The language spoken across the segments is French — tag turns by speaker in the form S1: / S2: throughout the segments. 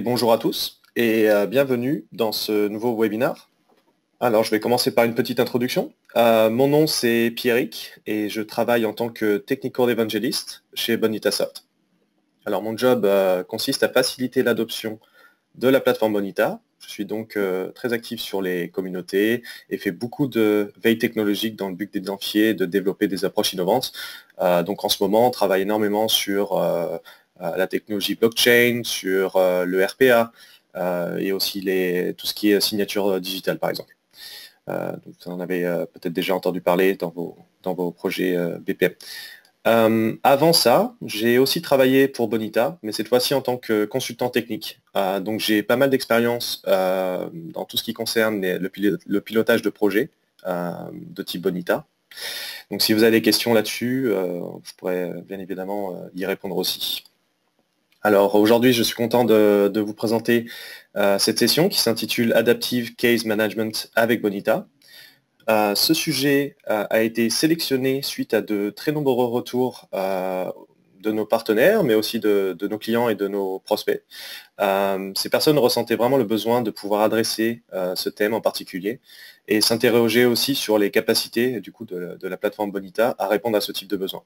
S1: Bonjour à tous et bienvenue dans ce nouveau webinaire. Alors, je vais commencer par une petite introduction. Mon nom, c'est Pierrick et je travaille en tant que Technical Evangelist chez Bonitasoft. Alors, mon job consiste à faciliter l'adoption de la plateforme Bonita. Je suis donc très actif sur les communautés et fais beaucoup de veille technologique dans le but d'identifier et de développer des approches innovantes. Donc, en ce moment, on travaille énormément sur la technologie blockchain, sur le RPA et aussi tout ce qui est signature digitale, par exemple. Donc, vous en avez peut-être déjà entendu parler dans vos projets BPM. Avant ça, j'ai aussi travaillé pour Bonita, mais cette fois-ci en tant que consultant technique. Donc j'ai pas mal d'expérience dans tout ce qui concerne le pilotage de projets de type Bonita. Donc si vous avez des questions là-dessus, je pourrais bien évidemment y répondre aussi. Alors aujourd'hui, je suis content de vous présenter cette session qui s'intitule Adaptive Case Management avec Bonita. Ce sujet a été sélectionné suite à de très nombreux retours de nos partenaires, mais aussi de nos clients et de nos prospects. Ces personnes ressentaient vraiment le besoin de pouvoir adresser ce thème en particulier et s'interroger aussi sur les capacités du coup, de la plateforme Bonita à répondre à ce type de besoin.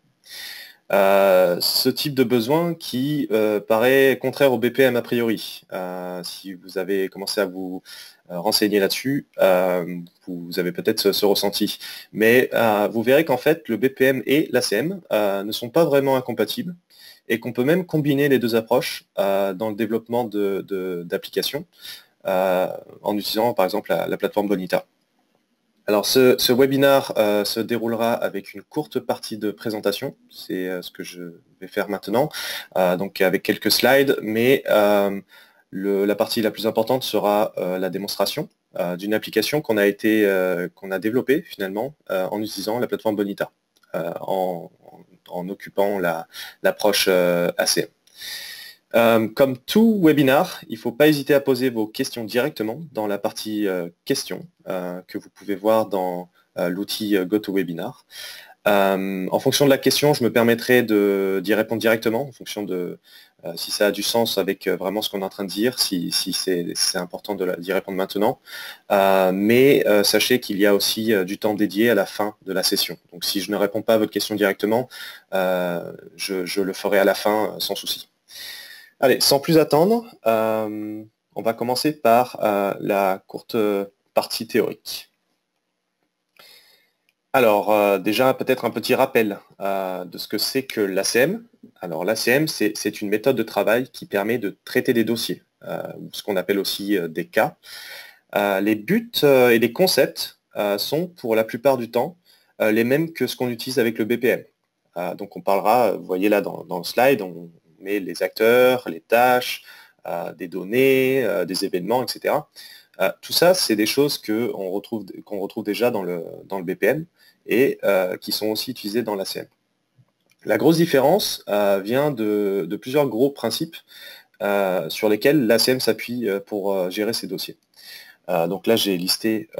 S1: Ce type de besoin qui paraît contraire au BPM a priori. Si vous avez commencé à vous renseigner là-dessus, vous avez peut-être ce ressenti. Mais vous verrez qu'en fait, le BPM et l'ACM ne sont pas vraiment incompatibles et qu'on peut même combiner les deux approches dans le développement d'applications en utilisant par exemple la plateforme Bonita. Alors ce webinaire se déroulera avec une courte partie de présentation, c'est ce que je vais faire maintenant, donc avec quelques slides, mais la partie la plus importante sera la démonstration d'une application qu'on a développée finalement en utilisant la plateforme Bonita, en occupant l'approche ACM. Comme tout webinar, il ne faut pas hésiter à poser vos questions directement dans la partie questions que vous pouvez voir dans l'outil GoToWebinar. En fonction de la question, je me permettrai d'y répondre directement en fonction de si ça a du sens avec vraiment ce qu'on est en train de dire, si c'est important d'y répondre maintenant. Mais sachez qu'il y a aussi du temps dédié à la fin de la session. Donc si je ne réponds pas à votre question directement, je le ferai à la fin sans souci. Allez, sans plus attendre, on va commencer par la courte partie théorique. Alors, déjà, peut-être un petit rappel de ce que c'est que l'ACM. Alors, l'ACM, c'est une méthode de travail qui permet de traiter des dossiers, ce qu'on appelle aussi des cas. Les buts et les concepts sont, pour la plupart du temps, les mêmes que ce qu'on utilise avec le BPM. Donc, on parlera, vous voyez là dans le slide, on met les acteurs, les tâches, des données, des événements, etc. Tout ça, c'est des choses qu'on retrouve déjà dans le BPM et qui sont aussi utilisées dans l'ACM. La grosse différence vient de plusieurs gros principes sur lesquels l'ACM s'appuie pour gérer ces dossiers. Donc là, j'ai listé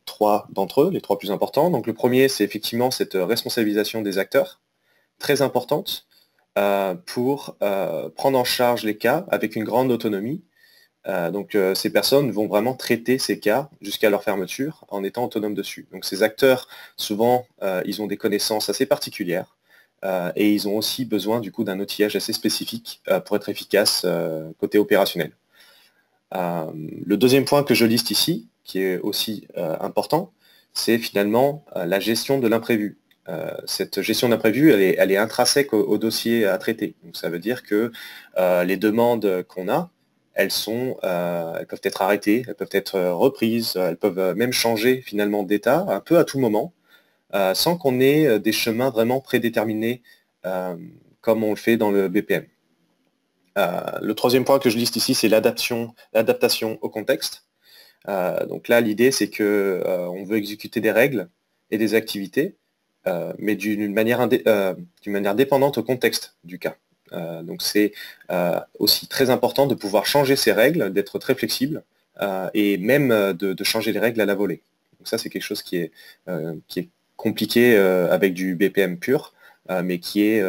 S1: 3 d'entre eux, les 3 plus importants. Donc le premier, c'est effectivement cette responsabilisation des acteurs, très importante, pour prendre en charge les cas avec une grande autonomie. Donc ces personnes vont vraiment traiter ces cas jusqu'à leur fermeture en étant autonomes dessus. Donc ces acteurs, souvent, ils ont des connaissances assez particulières et ils ont aussi besoin du coup d'un outillage assez spécifique pour être efficace côté opérationnel. Le deuxième point que je liste ici, qui est aussi important, c'est finalement la gestion de l'imprévu. Cette gestion d'imprévu, elle est intrinsèque au dossier à traiter. Donc ça veut dire que les demandes qu'on a, elles peuvent être arrêtées, elles peuvent être reprises, elles peuvent même changer finalement d'état un peu à tout moment, sans qu'on ait des chemins vraiment prédéterminés comme on le fait dans le BPM. Le troisième point que je liste ici, c'est l'adaptation au contexte. Donc là, l'idée, c'est qu'on veut exécuter des règles et des activités, mais d'une manière dépendante au contexte du cas. Donc c'est aussi très important de pouvoir changer ces règles, d'être très flexible, et même de changer les règles à la volée. Donc ça, c'est quelque chose qui est compliqué avec du BPM pur, mais qui est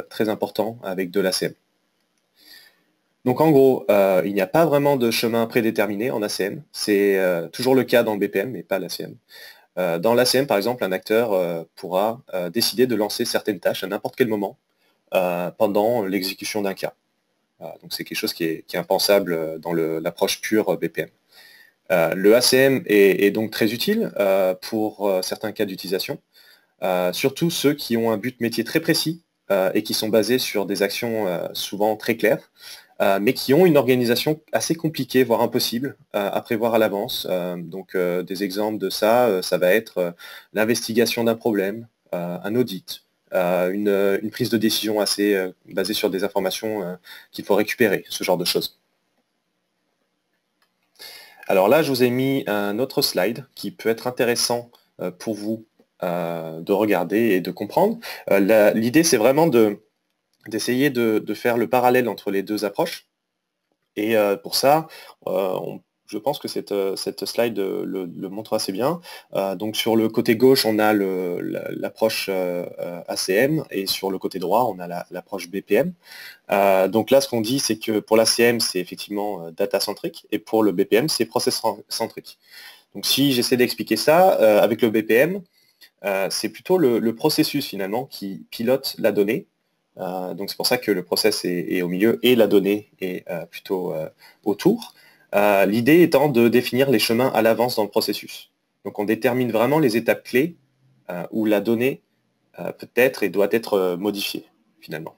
S1: très important avec de l'ACM. Donc en gros, il n'y a pas vraiment de chemin prédéterminé en ACM. C'est toujours le cas dans le BPM, mais pas l'ACM. Dans l'ACM, par exemple, un acteur pourra décider de lancer certaines tâches à n'importe quel moment pendant l'exécution d'un cas. Donc c'est quelque chose qui est impensable dans l'approche pure BPM. Le ACM est donc très utile pour certains cas d'utilisation, surtout ceux qui ont un but métier très précis et qui sont basés sur des actions souvent très claires, mais qui ont une organisation assez compliquée, voire impossible à prévoir à l'avance. Donc des exemples de ça, ça va être l'investigation d'un problème, un audit, une prise de décision assez basée sur des informations qu'il faut récupérer, ce genre de choses. Alors là, je vous ai mis un autre slide qui peut être intéressant pour vous de regarder et de comprendre. L'idée, c'est vraiment d'essayer de faire le parallèle entre les deux approches. Et pour ça, je pense que cette slide le montre assez bien. Donc sur le côté gauche, on a l'approche ACM et sur le côté droit, on a l'approche BPM. Donc là, ce qu'on dit, c'est que pour l'ACM, c'est effectivement data-centrique et pour le BPM, c'est process-centrique. Donc si j'essaie d'expliquer ça, avec le BPM, c'est plutôt le processus finalement qui pilote la donnée. Donc c'est pour ça que le process est au milieu et la donnée est plutôt autour. L'idée étant de définir les chemins à l'avance dans le processus. Donc on détermine vraiment les étapes clés où la donnée peut être et doit être modifiée finalement.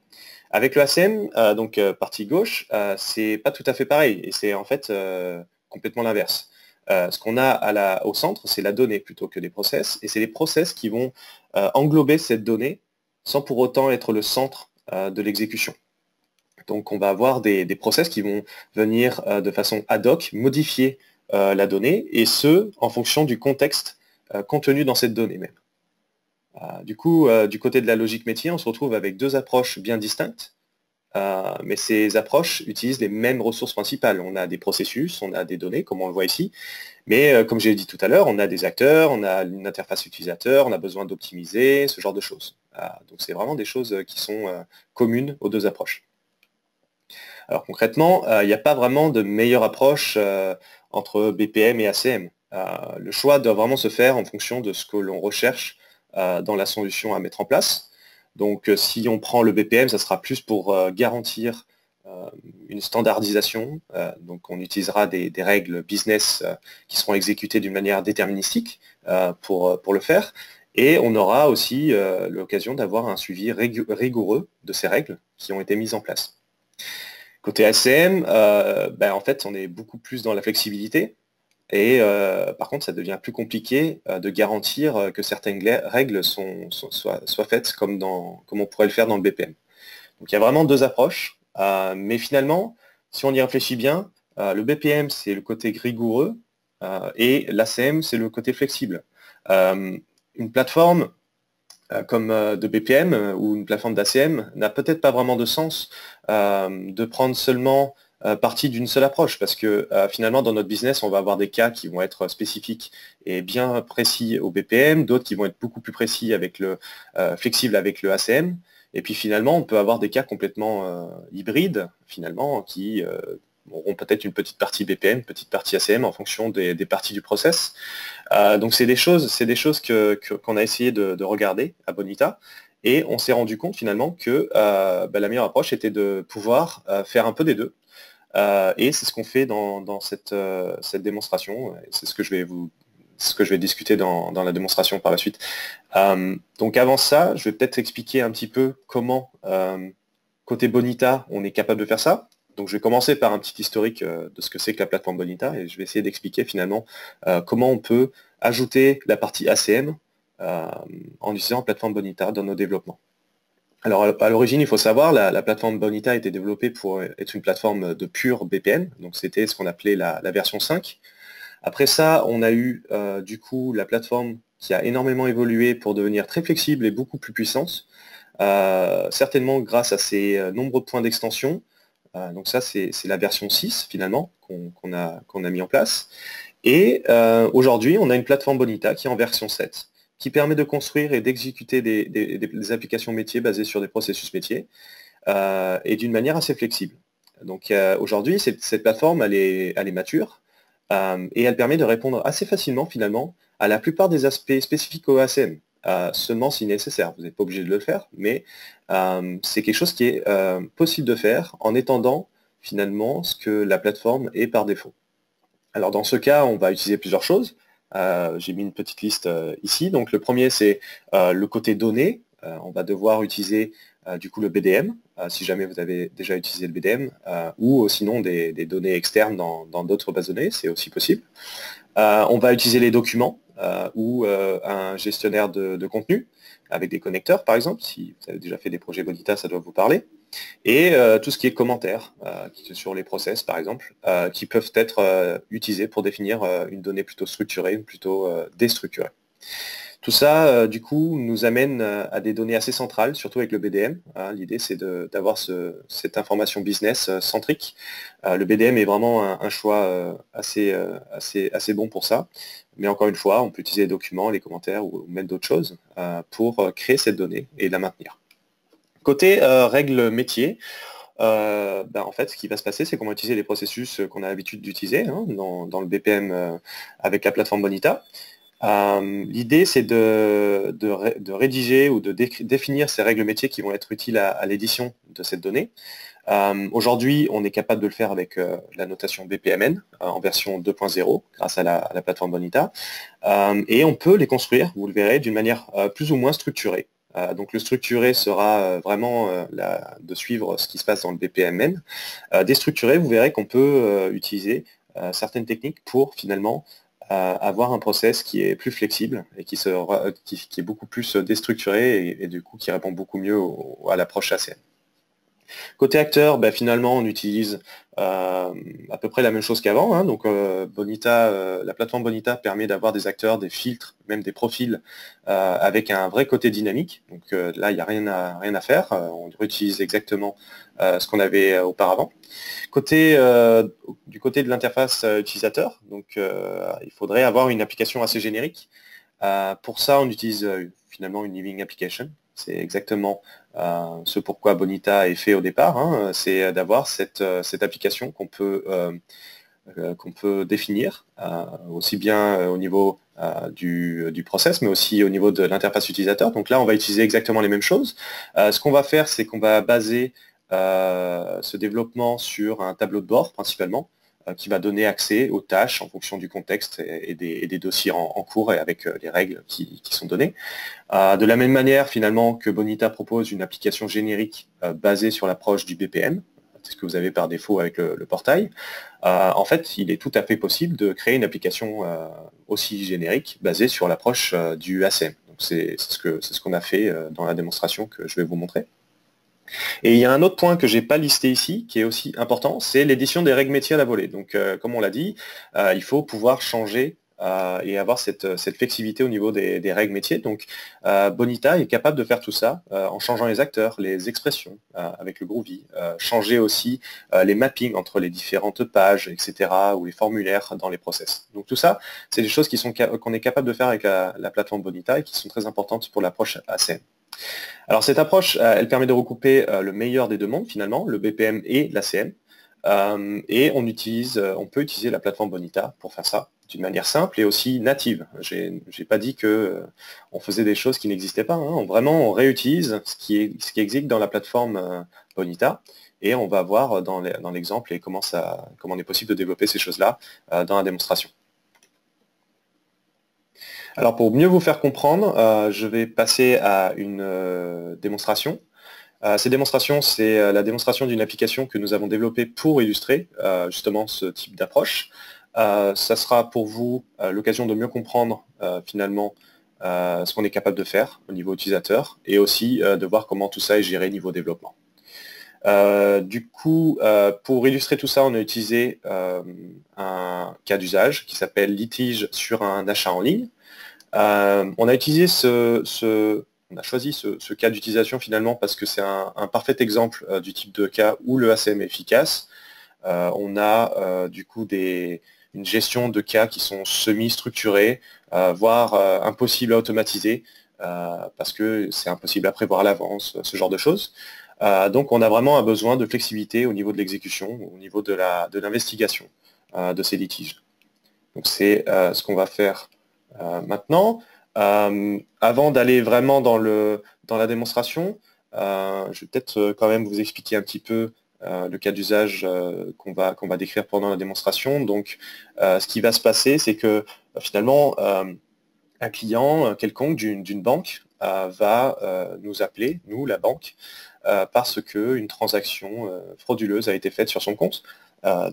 S1: Avec le ACM, donc partie gauche, c'est pas tout à fait pareil et c'est en fait complètement l'inverse. Ce qu'on a au centre, c'est la donnée plutôt que les process, et c'est les process qui vont englober cette donnée sans pour autant être le centre de l'exécution. Donc on va avoir des process qui vont venir de façon ad hoc modifier la donnée, et ce, en fonction du contexte contenu dans cette donnée même. Du coup, du côté de la logique métier, on se retrouve avec deux approches bien distinctes. Mais ces approches utilisent les mêmes ressources principales. On a des processus, on a des données, comme on le voit ici, mais comme j'ai dit tout à l'heure, on a des acteurs, on a une interface utilisateur, on a besoin d'optimiser, ce genre de choses. Donc c'est vraiment des choses qui sont communes aux deux approches. Alors concrètement, il n'y a pas vraiment de meilleure approche entre BPM et ACM. Le choix doit vraiment se faire en fonction de ce que l'on recherche dans la solution à mettre en place. Donc si on prend le BPM, ça sera plus pour garantir une standardisation. Donc on utilisera des règles business qui seront exécutées d'une manière déterministique pour le faire. Et on aura aussi l'occasion d'avoir un suivi rigoureux de ces règles qui ont été mises en place. Côté ACM, en fait, on est beaucoup plus dans la flexibilité. Et par contre, ça devient plus compliqué de garantir que certaines règles soient faites comme on pourrait le faire dans le BPM. Donc il y a vraiment deux approches, mais finalement, si on y réfléchit bien, le BPM, c'est le côté rigoureux et l'ACM, c'est le côté flexible. Une plateforme comme de BPM ou une plateforme d'ACM n'a peut-être pas vraiment de sens de prendre seulement partie d'une seule approche, parce que finalement dans notre business on va avoir des cas qui vont être spécifiques et bien précis au BPM, d'autres qui vont être beaucoup plus précis avec le flexible avec le ACM, et puis finalement on peut avoir des cas complètement hybrides finalement qui auront peut-être une petite partie BPM, une petite partie ACM en fonction des parties du process. Donc c'est des choses qu'on a essayé de regarder à Bonita, et on s'est rendu compte finalement que la meilleure approche était de pouvoir faire un peu des deux. Et c'est ce qu'on fait dans cette démonstration. C'est ce que je vais discuter dans la démonstration par la suite. Donc avant ça, je vais peut-être expliquer un petit peu comment, côté Bonita, on est capable de faire ça. Donc je vais commencer par un petit historique de ce que c'est que la plateforme Bonita, et je vais essayer d'expliquer finalement comment on peut ajouter la partie ACM en utilisant la plateforme Bonita dans nos développements. Alors à l'origine, il faut savoir, la plateforme Bonita a été développée pour être une plateforme de pure BPM, donc c'était ce qu'on appelait la version 5. Après ça, on a eu du coup la plateforme qui a énormément évolué pour devenir très flexible et beaucoup plus puissante, certainement grâce à ses nombreux points d'extension. Donc ça, c'est la version 6 finalement qu'on a mis en place. Et aujourd'hui, on a une plateforme Bonita qui est en version 7, qui permet de construire et d'exécuter des applications métiers basées sur des processus métiers et d'une manière assez flexible. Donc aujourd'hui, cette plateforme, elle est mature et elle permet de répondre assez facilement finalement à la plupart des aspects spécifiques au ACM, seulement si nécessaire. Vous n'êtes pas obligé de le faire, mais c'est quelque chose qui est possible de faire en étendant finalement ce que la plateforme est par défaut. Alors dans ce cas, on va utiliser plusieurs choses. J'ai mis une petite liste ici. Donc le premier, c'est le côté données. On va devoir utiliser du coup le BDM, si jamais vous avez déjà utilisé le BDM, ou sinon des données externes dans d'autres bases de données, c'est aussi possible. On va utiliser les documents ou un gestionnaire de contenu avec des connecteurs, par exemple. Si vous avez déjà fait des projets Bonita, ça doit vous parler. Et tout ce qui est commentaires sur les process, par exemple, qui peuvent être utilisés pour définir une donnée plutôt structurée ou plutôt déstructurée. Tout ça, du coup, nous amène à des données assez centrales, surtout avec le BDM. L'idée, c'est d'avoir cette information business centrique. Le BDM est vraiment un choix assez bon pour ça. Mais encore une fois, on peut utiliser les documents, les commentaires ou même d'autres choses pour créer cette donnée et la maintenir. Côté règles métiers, en fait, ce qui va se passer, c'est qu'on va utiliser les processus qu'on a l'habitude d'utiliser dans le BPM avec la plateforme Bonita. L'idée, c'est de rédiger ou de définir ces règles métiers qui vont être utiles à l'édition de cette donnée. Aujourd'hui, on est capable de le faire avec la notation BPMN en version 2.0 grâce à la plateforme Bonita. Et on peut les construire, vous le verrez, d'une manière plus ou moins structurée. Donc le structuré sera vraiment de suivre ce qui se passe dans le BPMN. Déstructuré, vous verrez qu'on peut utiliser certaines techniques pour finalement avoir un process qui est plus flexible et qui est beaucoup plus déstructuré et du coup qui répond beaucoup mieux à l'approche ACM. Côté acteur, finalement on utilise à peu près la même chose qu'avant. Donc Bonita, la plateforme Bonita permet d'avoir des acteurs, des filtres, même des profils avec un vrai côté dynamique. Donc là, il n'y a rien à faire. On réutilise exactement ce qu'on avait auparavant. Du côté de l'interface utilisateur, donc il faudrait avoir une application assez générique. Pour ça, on utilise finalement une living application. C'est exactement ce pourquoi Bonita est fait au départ. C'est d'avoir cette application qu'on peut définir aussi bien au niveau du process, mais aussi au niveau de l'interface utilisateur. Donc là, on va utiliser exactement les mêmes choses. Ce qu'on va faire, c'est qu'on va baser ce développement sur un tableau de bord principalement, qui va donner accès aux tâches en fonction du contexte et des dossiers en cours et avec les règles qui sont données. De la même manière, finalement, que Bonita propose une application générique basée sur l'approche du BPM, c'est ce que vous avez par défaut avec le portail. En fait, il est tout à fait possible de créer une application aussi générique basée sur l'approche du ACM. Donc c'est ce qu'on a fait dans la démonstration que je vais vous montrer. Et il y a un autre point que je n'ai pas listé ici, qui est aussi important, c'est l'édition des règles métiers à la volée. Donc, comme on l'a dit, il faut pouvoir changer et avoir cette flexibilité au niveau des règles métiers. Donc, Bonita est capable de faire tout ça en changeant les acteurs, les expressions avec le Groovy, changer aussi les mappings entre les différentes pages, etc., ou les formulaires dans les process. Donc, tout ça, c'est des choses qu'on est capable de faire avec la plateforme Bonita et qui sont très importantes pour l'approche ACM. Alors cette approche, elle permet de recouper le meilleur des deux mondes finalement, le BPM et l'ACM. Et on peut utiliser la plateforme Bonita pour faire ça d'une manière simple et aussi native. J'ai pas dit que on faisait des choses qui n'existaient pas. Vraiment, on réutilise ce qui existe dans la plateforme Bonita et on va voir dans l'exemple et comment il est possible de développer ces choses-là dans la démonstration. Alors pour mieux vous faire comprendre, je vais passer à une démonstration. Cette démonstration, c'est la démonstration d'une application que nous avons développée pour illustrer justement ce type d'approche. Ça sera pour vous l'occasion de mieux comprendre finalement ce qu'on est capable de faire au niveau utilisateur et aussi de voir comment tout ça est géré niveau développement. Du coup, pour illustrer tout ça, on a utilisé un cas d'usage qui s'appelle litige sur un achat en ligne. On a utilisé on a choisi ce cas d'utilisation finalement parce que c'est un parfait exemple du type de cas où le ACM est efficace. On a du coup une gestion de cas qui sont semi-structurés, voire impossibles à automatiser parce que c'est impossible à prévoir à l'avance, ce genre de choses. Donc on a vraiment un besoin de flexibilité au niveau de l'exécution, au niveau de l'investigation de ces litiges. Donc c'est ce qu'on va faire maintenant. Avant d'aller vraiment dans la démonstration, je vais peut-être quand même vous expliquer un petit peu le cas d'usage qu'on va décrire pendant la démonstration. Donc ce qui va se passer, c'est que finalement, un client quelconque d'une banque va nous appeler, nous, la banque, parce qu'une transaction frauduleuse a été faite sur son compte,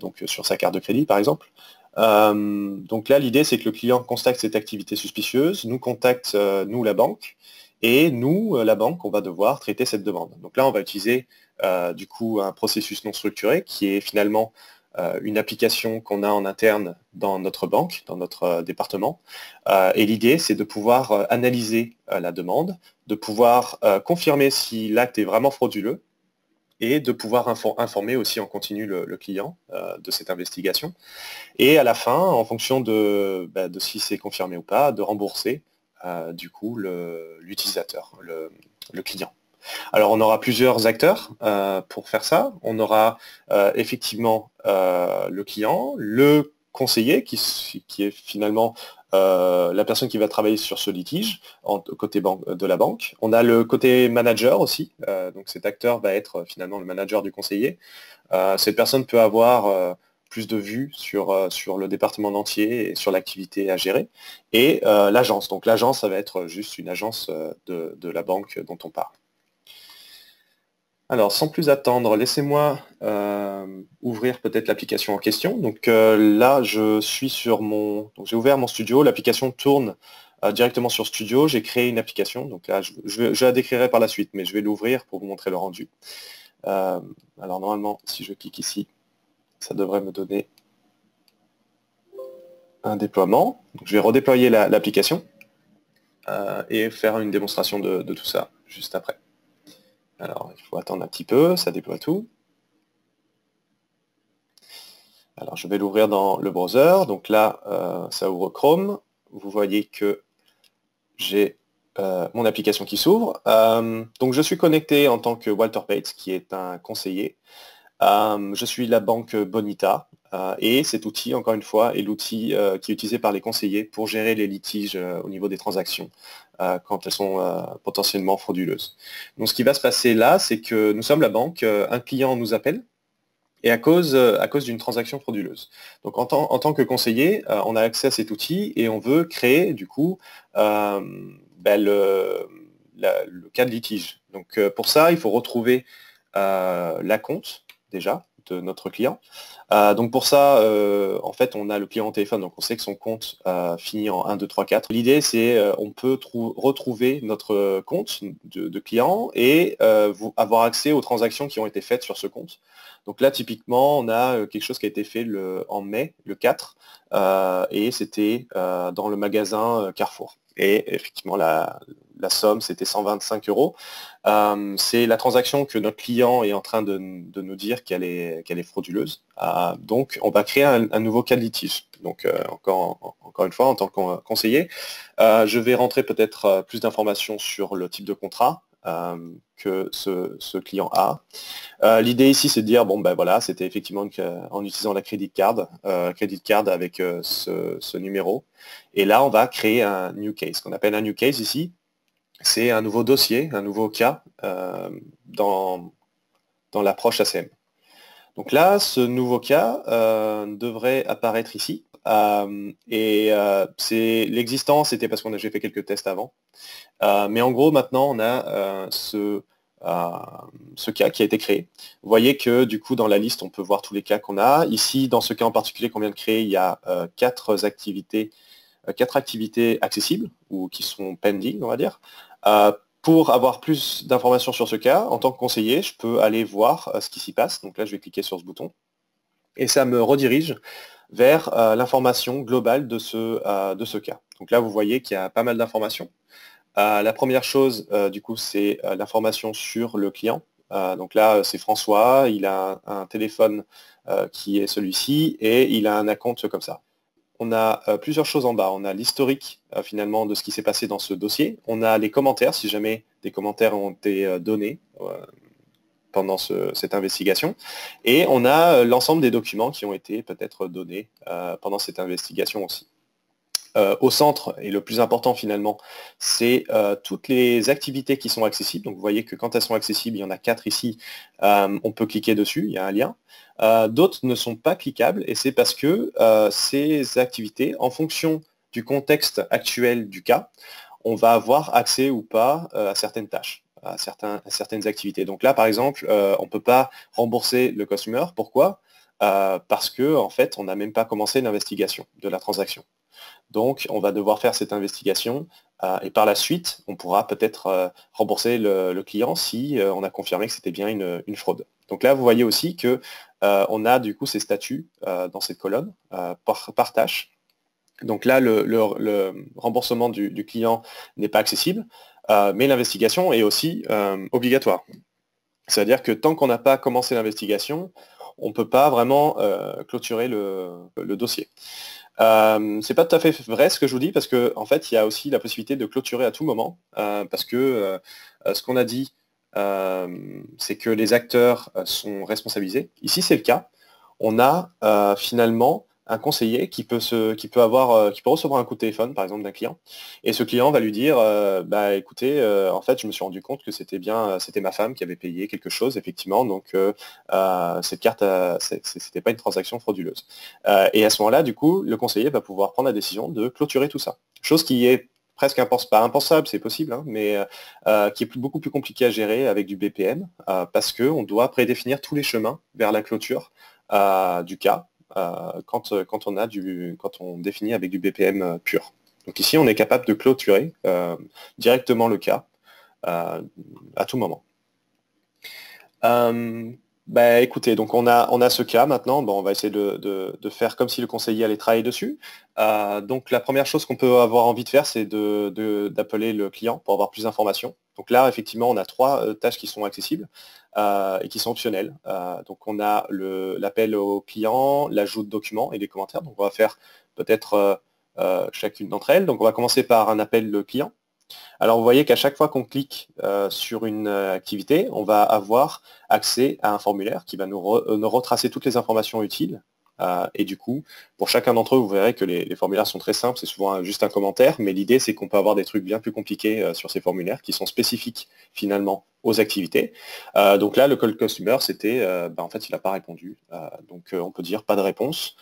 S1: donc sur sa carte de crédit par exemple. Donc là, l'idée, c'est que le client constate cette activité suspicieuse, nous contacte, nous, la banque, et nous, la banque, on va devoir traiter cette demande. Donc là, on va utiliser du coup un processus non structuré qui est finalement une application qu'on a en interne dans notre banque, dans notre département. Et l'idée, c'est de pouvoir analyser la demande, de pouvoir confirmer si l'acte est vraiment frauduleux, et de pouvoir informer aussi en continu le client de cette investigation. Et à la fin, en fonction de si c'est confirmé ou pas, de rembourser du coup l'utilisateur, le client. Alors on aura plusieurs acteurs pour faire ça. On aura effectivement le client, le conseiller qui est finalement la personne qui va travailler sur ce litige côté de la banque. On a le côté manager aussi. Donc cet acteur va être finalement le manager du conseiller. Cette personne peut avoir plus de vues sur le département entier et sur l'activité à gérer. Et l'agence. Donc l'agence, ça va être juste une agence de la banque dont on parle. Alors, sans plus attendre, laissez-moi ouvrir peut-être l'application en question. Donc là, je suis sur donc j'ai ouvert mon studio, l'application tourne directement sur Studio, j'ai créé une application. Donc là, je la décrirai par la suite, mais je vais l'ouvrir pour vous montrer le rendu. Alors normalement, si je clique ici, ça devrait me donner un déploiement. Donc, je vais redéployer l'application et faire une démonstration de tout ça juste après. Alors, il faut attendre un petit peu, ça déploie tout. Alors, je vais l'ouvrir dans le browser. Donc là, ça ouvre Chrome. Vous voyez que j'ai mon application qui s'ouvre. Donc, je suis connecté en tant que Walter Pates, qui est un conseiller. Je suis la banque Bonita. Et cet outil, encore une fois, est l'outil qui est utilisé par les conseillers pour gérer les litiges au niveau des transactions quand elles sont potentiellement frauduleuses. Donc, ce qui va se passer là, c'est que nous sommes la banque, un client nous appelle, et à cause d'une transaction frauduleuse. Donc en tant que conseiller, on a accès à cet outil et on veut créer du coup le cas de litige. Donc pour ça, il faut retrouver l'acompte déjà de notre client. Donc pour ça, en fait, on a le client au téléphone, donc on sait que son compte finit en 1, 2, 3, 4. L'idée, c'est on peut retrouver notre compte de client et avoir accès aux transactions qui ont été faites sur ce compte. Donc là, typiquement, on a quelque chose qui a été fait en mai, le 4, et c'était dans le magasin Carrefour. Et effectivement, la somme, c'était 125 €. C'est la transaction que notre client est en train de nous dire qu'elle est frauduleuse. Donc, on va créer un nouveau cas de litige. Donc, encore une fois, en tant que conseiller, je vais rentrer peut-être plus d'informations sur le type de contrat que ce client a. L'idée ici, c'est de dire, bon, ben voilà, c'était effectivement en utilisant la credit card avec ce numéro. Et là, on va créer un new case. Ce qu'on appelle un new case ici, c'est un nouveau dossier, un nouveau cas dans l'approche ACM. Donc là, ce nouveau cas devrait apparaître ici. C'est l'existence, c'était parce j'ai fait quelques tests avant. Mais en gros, maintenant, on a ce cas qui a été créé. Vous voyez que du coup, dans la liste, on peut voir tous les cas qu'on a. Ici, dans ce cas en particulier qu'on vient de créer, il y a 4 activités accessibles ou qui sont pending, on va dire. Pour avoir plus d'informations sur ce cas, en tant que conseiller, je peux aller voir ce qui s'y passe. Donc là, je vais cliquer sur ce bouton. Et ça me redirige vers l'information globale de ce cas. Donc là, vous voyez qu'il y a pas mal d'informations. La première chose, du coup, c'est l'information sur le client. Donc là, c'est François, il a un téléphone qui est celui-ci, et il a un acompte comme ça. On a plusieurs choses en bas. On a l'historique finalement de ce qui s'est passé dans ce dossier. On a les commentaires, si jamais des commentaires ont été donnés pendant cette investigation. Et on a l'ensemble des documents qui ont été peut-être donnés pendant cette investigation aussi. Au centre, et le plus important finalement, c'est toutes les activités qui sont accessibles. Donc vous voyez que quand elles sont accessibles, il y en a 4 ici, on peut cliquer dessus, il y a un lien. D'autres ne sont pas cliquables, et c'est parce que ces activités, en fonction du contexte actuel du cas, on va avoir accès ou pas à certaines tâches, à certaines activités. Donc là, par exemple, on ne peut pas rembourser le customer. Pourquoi? Parce que en fait, on n'a même pas commencé l'investigation de la transaction. Donc, on va devoir faire cette investigation et par la suite, on pourra peut-être rembourser le client si on a confirmé que c'était bien une fraude. Donc là, vous voyez aussi que on a du coup ces statuts dans cette colonne par tâche. Donc là, le remboursement du client n'est pas accessible, mais l'investigation est aussi obligatoire. C'est-à-dire que tant qu'on n'a pas commencé l'investigation, on ne peut pas vraiment clôturer le dossier. C'est pas tout à fait vrai ce que je vous dis parce que en fait il y a aussi la possibilité de clôturer à tout moment parce que ce qu'on a dit c'est que les acteurs sont responsabilisés. Ici c'est le cas. On a finalement un conseiller qui peut recevoir un coup de téléphone par exemple d'un client et ce client va lui dire bah écoutez en fait je me suis rendu compte que c'était ma femme qui avait payé quelque chose effectivement donc cette carte c'était pas une transaction frauduleuse. Et à ce moment-là, du coup, le conseiller va pouvoir prendre la décision de clôturer tout ça. Chose qui est presque pas impensable, c'est possible, hein, mais qui est beaucoup plus compliqué à gérer avec du BPM, parce qu'on doit prédéfinir tous les chemins vers la clôture du cas quand on définit avec du BPM pur. Donc ici, on est capable de clôturer directement le cas à tout moment. Bah, écoutez, donc on a ce cas maintenant. Bon, on va essayer de faire comme si le conseiller allait travailler dessus. Donc la première chose qu'on peut avoir envie de faire, c'est d'appeler le client pour avoir plus d'informations. Donc là, effectivement, on a 3 tâches qui sont accessibles et qui sont optionnelles. Donc on a l'appel au client, l'ajout de documents et des commentaires. Donc on va faire peut-être chacune d'entre elles. Donc on va commencer par un appel le client. Alors vous voyez qu'à chaque fois qu'on clique sur une activité, on va avoir accès à un formulaire qui va nous retracer toutes les informations utiles. Et du coup, pour chacun d'entre eux, vous verrez que les formulaires sont très simples, c'est souvent juste un commentaire, mais l'idée c'est qu'on peut avoir des trucs bien plus compliqués sur ces formulaires qui sont spécifiques finalement aux activités. Donc là, le call customer, c'était, en fait, il n'a pas répondu. Donc on peut dire pas de réponse.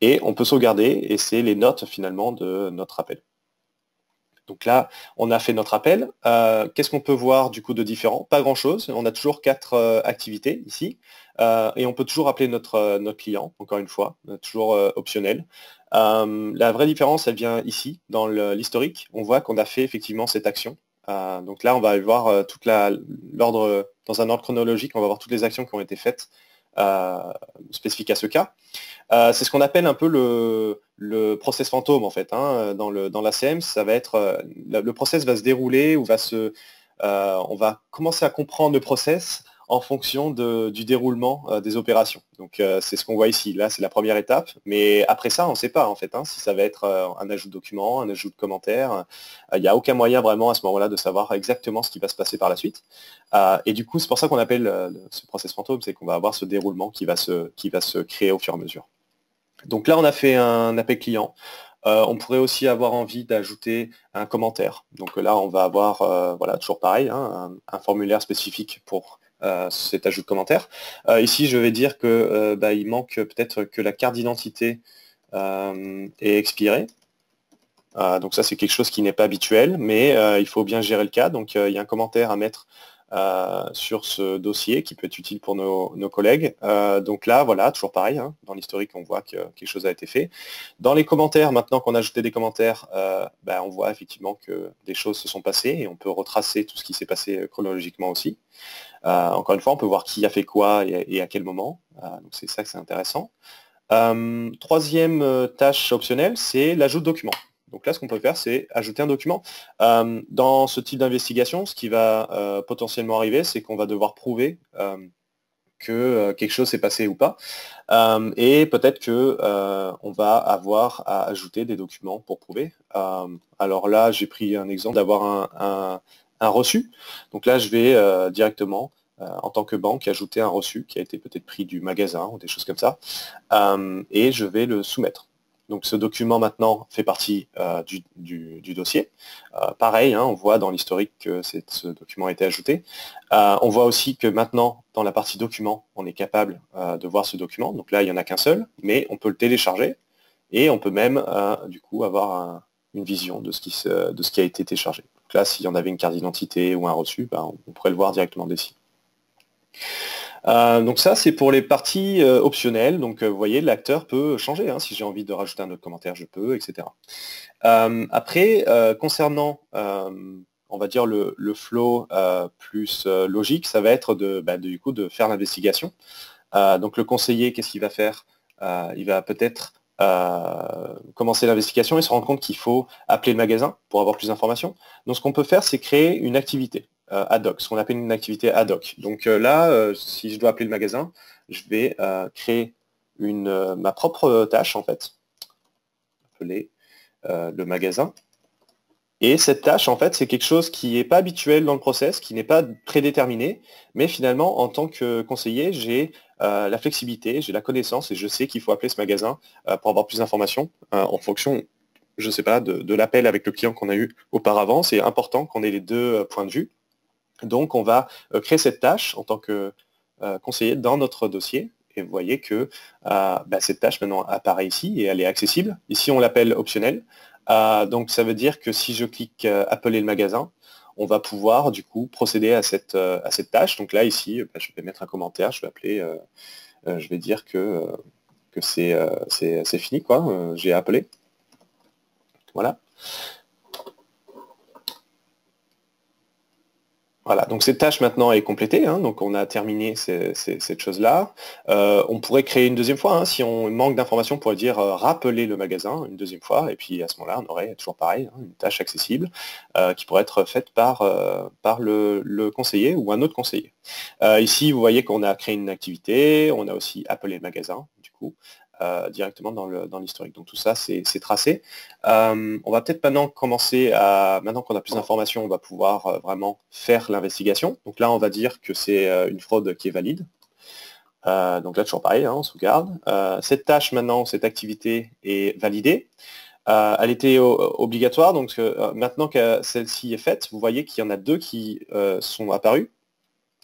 S1: Et on peut sauvegarder, et c'est les notes finalement de notre appel. Donc là, on a fait notre appel. Qu'est-ce qu'on peut voir du coup de différent? Pas grand-chose. On a toujours 4 activités ici. Et on peut toujours appeler notre client, encore une fois, toujours optionnel. La vraie différence, elle vient ici, dans l'historique. On voit qu'on a fait effectivement cette action. Donc là, on va voir l'ordre, dans un ordre chronologique, on va voir toutes les actions qui ont été faites spécifiques à ce cas. C'est ce qu'on appelle un peu le process fantôme en fait. Hein. Dans la CM, ça va être le process va se dérouler ou on va commencer à comprendre le process en fonction du déroulement des opérations. Donc c'est ce qu'on voit ici. Là, c'est la première étape, mais après ça, on ne sait pas en fait hein, si ça va être un ajout de document, un ajout de commentaire. Il n'y a aucun moyen vraiment à ce moment-là de savoir exactement ce qui va se passer par la suite. Et du coup, c'est pour ça qu'on appelle ce process fantôme, c'est qu'on va avoir ce déroulement qui va se créer au fur et à mesure. Donc là, on a fait un appel client. On pourrait aussi avoir envie d'ajouter un commentaire. Donc là, on va avoir, voilà, toujours pareil, hein, un formulaire spécifique pour cet ajout de commentaire. Ici, je vais dire que il manque peut-être que la carte d'identité est expirée. Donc ça, c'est quelque chose qui n'est pas habituel, mais il faut bien gérer le cas. Donc il y a un commentaire à mettre sur ce dossier qui peut être utile pour nos collègues. Donc là, voilà, toujours pareil, hein, dans l'historique, on voit que quelque chose a été fait. Dans les commentaires, maintenant qu'on a ajouté des commentaires, on voit effectivement que des choses se sont passées et on peut retracer tout ce qui s'est passé chronologiquement aussi. Encore une fois, on peut voir qui a fait quoi et à quel moment. Donc c'est ça que c'est intéressant. Troisième tâche optionnelle, c'est l'ajout de documents. Donc là, ce qu'on peut faire, c'est ajouter un document. Dans ce type d'investigation, ce qui va potentiellement arriver, c'est qu'on va devoir prouver que quelque chose s'est passé ou pas. Et peut-être que on va avoir à ajouter des documents pour prouver. Alors là, j'ai pris un exemple d'avoir un reçu. Donc là, je vais directement en tant que banque, ajouter un reçu qui a été peut-être pris du magasin ou des choses comme ça, et je vais le soumettre. Donc ce document maintenant fait partie du dossier. Pareil, hein, on voit dans l'historique que ce document a été ajouté. On voit aussi que maintenant, dans la partie document, on est capable de voir ce document. Donc là, il n'y en a qu'un seul, mais on peut le télécharger et on peut même du coup avoir une vision de ce qui a été téléchargé. Donc là, s'il y en avait une carte d'identité ou un reçu, ben, on pourrait le voir directement d'ici. Donc ça, c'est pour les parties optionnelles. Donc vous voyez, l'acteur peut changer. Hein. Si j'ai envie de rajouter un autre commentaire, je peux, etc. Après, concernant, on va dire, le flow plus logique, ça va être du coup, de faire l'investigation. Donc le conseiller, qu'est-ce qu'il va faire? Il va peut-être commencer l'investigation et se rendre compte qu'il faut appeler le magasin pour avoir plus d'informations. Donc ce qu'on peut faire, c'est créer une activité ad hoc, ce qu'on appelle une activité ad hoc. Donc là, si je dois appeler le magasin, je vais créer ma propre tâche, en fait, appeler le magasin. Et cette tâche, en fait, c'est quelque chose qui n'est pas habituel dans le process, qui n'est pas prédéterminé, mais finalement, en tant que conseiller, j'ai la flexibilité, j'ai la connaissance et je sais qu'il faut appeler ce magasin pour avoir plus d'informations en fonction, je ne sais pas, de l'appel avec le client qu'on a eu auparavant. C'est important qu'on ait les deux points de vue. Donc, on va créer cette tâche en tant que conseiller dans notre dossier. Et vous voyez que cette tâche maintenant apparaît ici et elle est accessible. Ici, on l'appelle optionnel. Donc ça veut dire que si je clique appeler le magasin, on va pouvoir du coup procéder à cette tâche. Donc là ici, je vais mettre un commentaire, je vais appeler, je vais dire que c'est fini quoi, j'ai appelé. Voilà. Voilà, donc cette tâche maintenant est complétée, hein, donc on a terminé cette chose-là. On pourrait créer une deuxième fois, hein, si on manque d'informations, on pourrait dire rappeler le magasin une deuxième fois, et puis à ce moment-là, on aurait toujours pareil, hein, une tâche accessible qui pourrait être faite par le conseiller ou un autre conseiller. Ici, vous voyez qu'on a créé une activité, on a aussi appelé le magasin, du coup. Directement dans l'historique. Donc tout ça, c'est tracé. On va peut-être maintenant commencer maintenant qu'on a plus d'informations, on va pouvoir vraiment faire l'investigation. Donc là, on va dire que c'est une fraude qui est valide. Donc là, toujours pareil, hein, on sauvegarde. Cette tâche maintenant, cette activité est validée. Elle était obligatoire, donc maintenant que celle-ci est faite, vous voyez qu'il y en a deux qui sont apparus.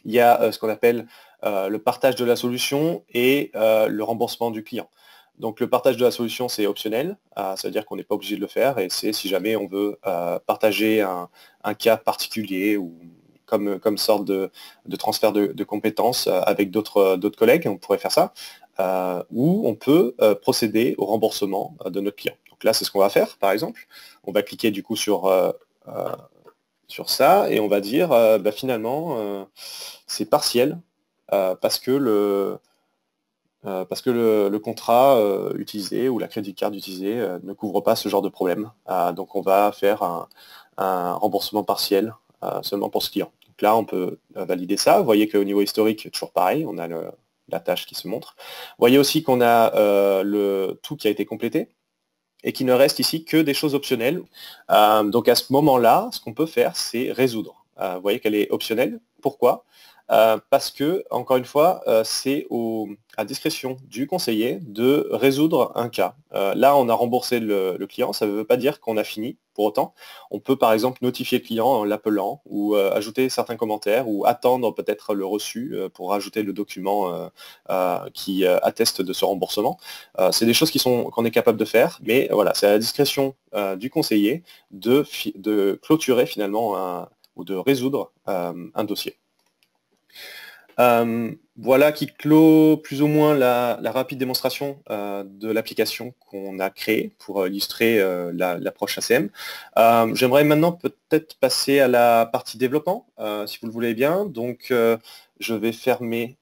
S1: Il y a ce qu'on appelle le partage de la solution et le remboursement du client. Donc le partage de la solution, c'est optionnel, ça veut dire qu'on n'est pas obligé de le faire, et c'est si jamais on veut partager un cas particulier ou comme sorte de transfert de compétences avec d'autres collègues, on pourrait faire ça, ou on peut procéder au remboursement de notre client. Donc là, c'est ce qu'on va faire, par exemple. On va cliquer du coup sur ça, et on va dire finalement c'est partiel parce que le contrat utilisé ou la crédit card utilisée ne couvre pas ce genre de problème. Donc on va faire un remboursement partiel seulement pour ce client. Donc là on peut valider ça. Vous voyez qu'au niveau historique, toujours pareil, on a la tâche qui se montre. Vous voyez aussi qu'on a le tout qui a été complété et qu'il ne reste ici que des choses optionnelles. Donc à ce moment-là, ce qu'on peut faire, c'est résoudre. Vous voyez qu'elle est optionnelle. Pourquoi? Parce que, encore une fois, c'est à discrétion du conseiller de résoudre un cas. Là, on a remboursé le client, ça ne veut pas dire qu'on a fini pour autant. On peut par exemple notifier le client en l'appelant ou ajouter certains commentaires ou attendre peut-être le reçu pour ajouter le document qui atteste de ce remboursement. C'est des choses qu'on est capable de faire, mais voilà, c'est à la discrétion du conseiller de clôturer finalement ou de résoudre un dossier. Voilà qui clôt plus ou moins la rapide démonstration de l'application qu'on a créée pour illustrer l'approche ACM. J'aimerais maintenant peut-être passer à la partie développement, si vous le voulez bien. Donc, je vais fermer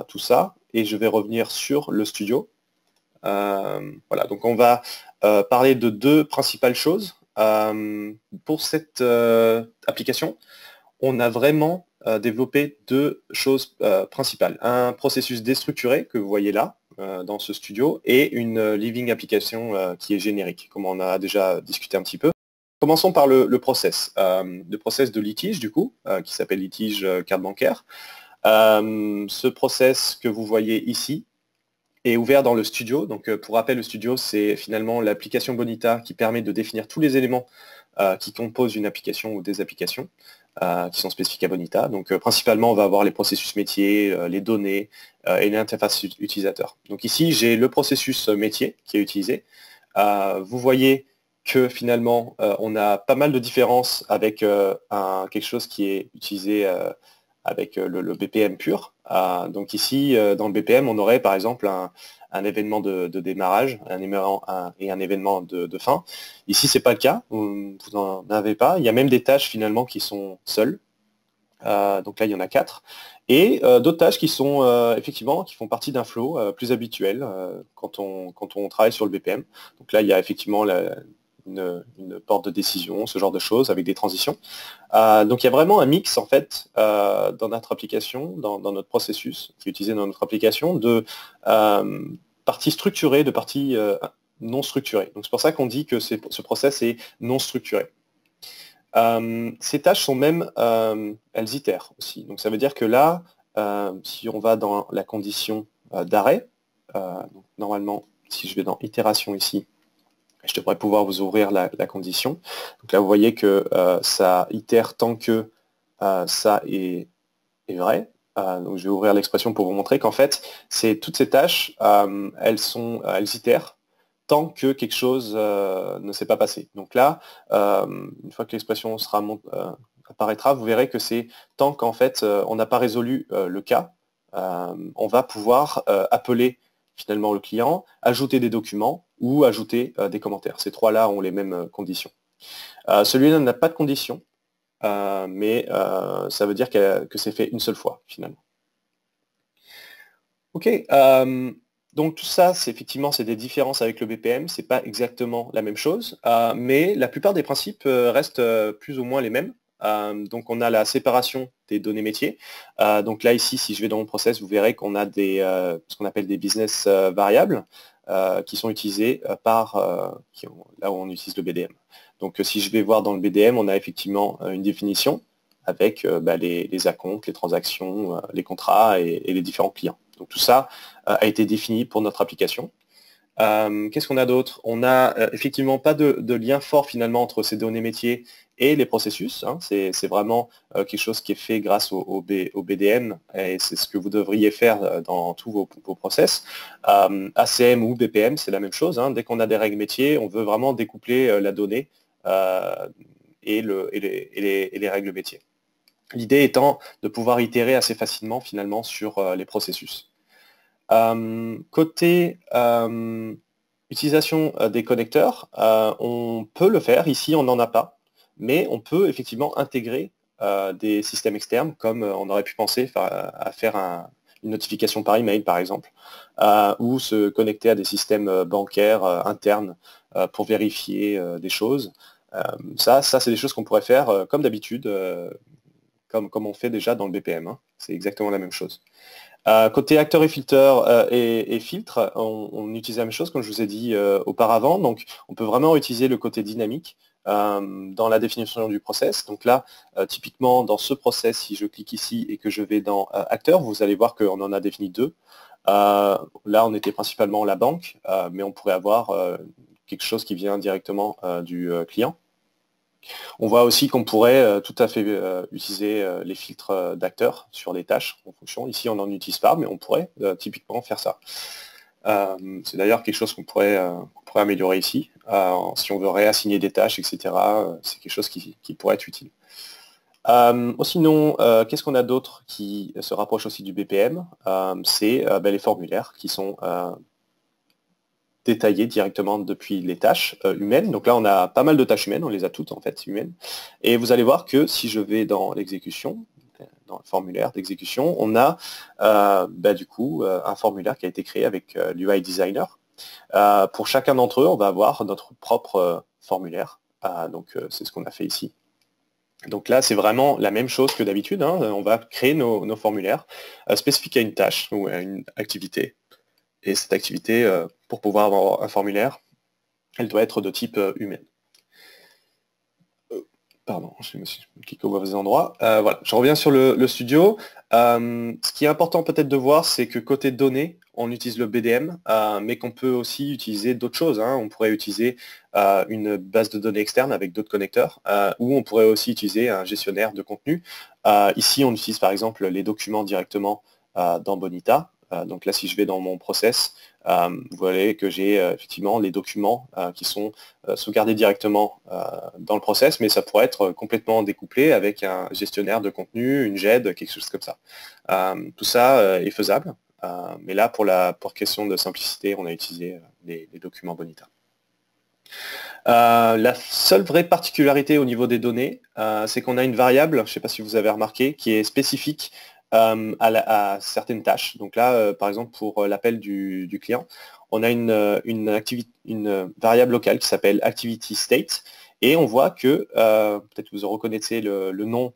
S1: tout ça et je vais revenir sur le studio. Voilà, donc on va parler de deux principales choses. Pour cette application, on a vraiment développé deux choses principales. Un processus déstructuré que vous voyez là, dans ce studio, et une living application qui est générique, comme on a déjà discuté un petit peu. Commençons par le process. Le process de litige, du coup, qui s'appelle litige carte bancaire. Ce process que vous voyez ici est ouvert dans le studio. Donc pour rappel, le studio, c'est finalement l'application Bonita qui permet de définir tous les éléments qui composent une application ou des applications qui sont spécifiques à Bonita. Donc principalement, on va avoir les processus métiers, les données et l'interface utilisateur. Donc ici, j'ai le processus métier qui est utilisé. Vous voyez que finalement, on a pas mal de différences avec quelque chose qui est utilisé avec le BPM pur. Donc ici, dans le BPM, on aurait par exemple un événement de démarrage et un événement de fin. Ici, c'est pas le cas, vous n'en avez pas. Il y a même des tâches finalement qui sont seules. Donc là, il y en a 4. Et d'autres tâches qui sont effectivement qui font partie d'un flow plus habituel quand on travaille sur le BPM. Donc là, il y a effectivement une porte de décision, ce genre de choses, avec des transitions. Donc il y a vraiment un mix en fait dans notre application, dans notre processus qui est utilisé dans notre application, de parties structurées, de parties non structurées. Donc c'est pour ça qu'on dit que ce process est non structuré. Ces tâches sont même, elles itèrent aussi. Donc ça veut dire que là, si on va dans la condition d'arrêt, normalement, si je vais dans itération ici, je devrais pouvoir vous ouvrir la condition. Donc là, vous voyez que ça itère tant que ça est vrai. Donc je vais ouvrir l'expression pour vous montrer qu'en fait, toutes ces tâches, elles itèrent tant que quelque chose ne s'est pas passé. Donc là, une fois que l'expression apparaîtra, vous verrez que c'est tant qu'en fait on n'a pas résolu le cas, on va pouvoir appeler finalement le client, ajouter des documents ou ajouter des commentaires. Ces trois-là ont les mêmes conditions. Celui-là n'a pas de condition, mais ça veut dire que c'est fait une seule fois finalement. Ok, donc tout ça, c'est effectivement des différences avec le BPM, c'est pas exactement la même chose, mais la plupart des principes restent plus ou moins les mêmes. Donc on a la séparation des données métiers. Donc là ici, si je vais dans mon process, vous verrez qu'on a ce qu'on appelle des business variables qui sont utilisées là où on utilise le BDM. Donc si je vais voir dans le BDM, on a effectivement une définition avec les acomptes, les transactions, les contrats et les différents clients. Donc tout ça a été défini pour notre application. Qu'est-ce qu'on a d'autre? On n'a effectivement pas de lien fort finalement entre ces données métiers et les processus. Hein. C'est vraiment quelque chose qui est fait grâce au BDM et c'est ce que vous devriez faire dans tous vos process. ACM ou BPM, c'est la même chose. Hein. Dès qu'on a des règles métiers, on veut vraiment découpler la donnée et les règles métiers. L'idée étant de pouvoir itérer assez facilement finalement sur les processus. Côté utilisation des connecteurs, on peut le faire. Ici, on n'en a pas, mais on peut effectivement intégrer des systèmes externes, comme on aurait pu penser à faire une notification par email, par exemple, ou se connecter à des systèmes bancaires internes pour vérifier des choses. Ça c'est des choses qu'on pourrait faire comme d'habitude, comme on fait déjà dans le BPM. Hein. C'est exactement la même chose. Côté acteurs et filters et filtres, on utilise la même chose, comme je vous ai dit auparavant. Donc, on peut vraiment utiliser le côté dynamique dans la définition du process. Donc là, typiquement, dans ce process, si je clique ici et que je vais dans acteurs, vous allez voir qu'on en a défini deux. Là, on était principalement la banque, mais on pourrait avoir quelque chose qui vient directement du client. On voit aussi qu'on pourrait tout à fait utiliser les filtres d'acteurs sur les tâches en fonction. Ici, on n'en utilise pas, mais on pourrait typiquement faire ça. C'est d'ailleurs quelque chose qu'on pourrait améliorer ici. Si on veut réassigner des tâches, etc., c'est quelque chose qui pourrait être utile. Sinon, qu'est-ce qu'on a d'autre qui se rapproche aussi du BPM? C'est les formulaires qui sont détaillées directement depuis les tâches humaines. Donc là, on a pas mal de tâches humaines, on les a toutes en fait humaines. Et vous allez voir que si je vais dans l'exécution, dans le formulaire d'exécution, on a du coup un formulaire qui a été créé avec l'UI Designer. Pour chacun d'entre eux, on va avoir notre propre formulaire. Donc c'est ce qu'on a fait ici. Donc là, c'est vraiment la même chose que d'habitude. Hein. On va créer nos formulaires spécifiques à une tâche ou à une activité. Et cette activité, pour pouvoir avoir un formulaire, elle doit être de type humaine. Pardon, je me suis cliqué au mauvais endroit. Voilà, je reviens sur le studio. Ce qui est important peut-être de voir, c'est que côté données, on utilise le BDM, mais qu'on peut aussi utiliser d'autres choses, hein. On pourrait utiliser une base de données externe avec d'autres connecteurs, ou on pourrait aussi utiliser un gestionnaire de contenu. Ici, on utilise par exemple les documents directement dans Bonita. Donc là, si je vais dans mon process, vous voyez que j'ai effectivement les documents qui sont sauvegardés directement dans le process, mais ça pourrait être complètement découplé avec un gestionnaire de contenu, une GED, quelque chose comme ça. Tout ça est faisable, mais là, pour question de simplicité, on a utilisé les documents Bonita. La seule vraie particularité au niveau des données, c'est qu'on a une variable, je ne sais pas si vous avez remarqué, qui est spécifique à certaines tâches. Donc là, par exemple, pour l'appel du client, on a une variable locale qui s'appelle activity state, et on voit que, peut-être que vous reconnaissez le nom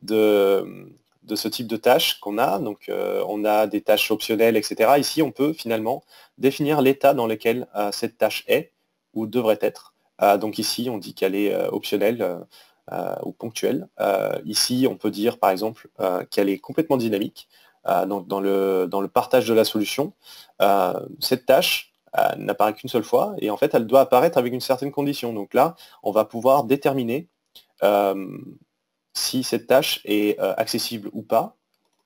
S1: de ce type de tâches qu'on a. Donc on a des tâches optionnelles, etc. Ici, on peut finalement définir l'état dans lequel cette tâche est ou devrait être. Donc ici, on dit qu'elle est optionnelle ou ponctuelle. Ici, on peut dire, par exemple, qu'elle est complètement dynamique. Donc dans le partage de la solution, cette tâche n'apparaît qu'une seule fois, et en fait, elle doit apparaître avec une certaine condition. Donc là, on va pouvoir déterminer si cette tâche est accessible ou pas,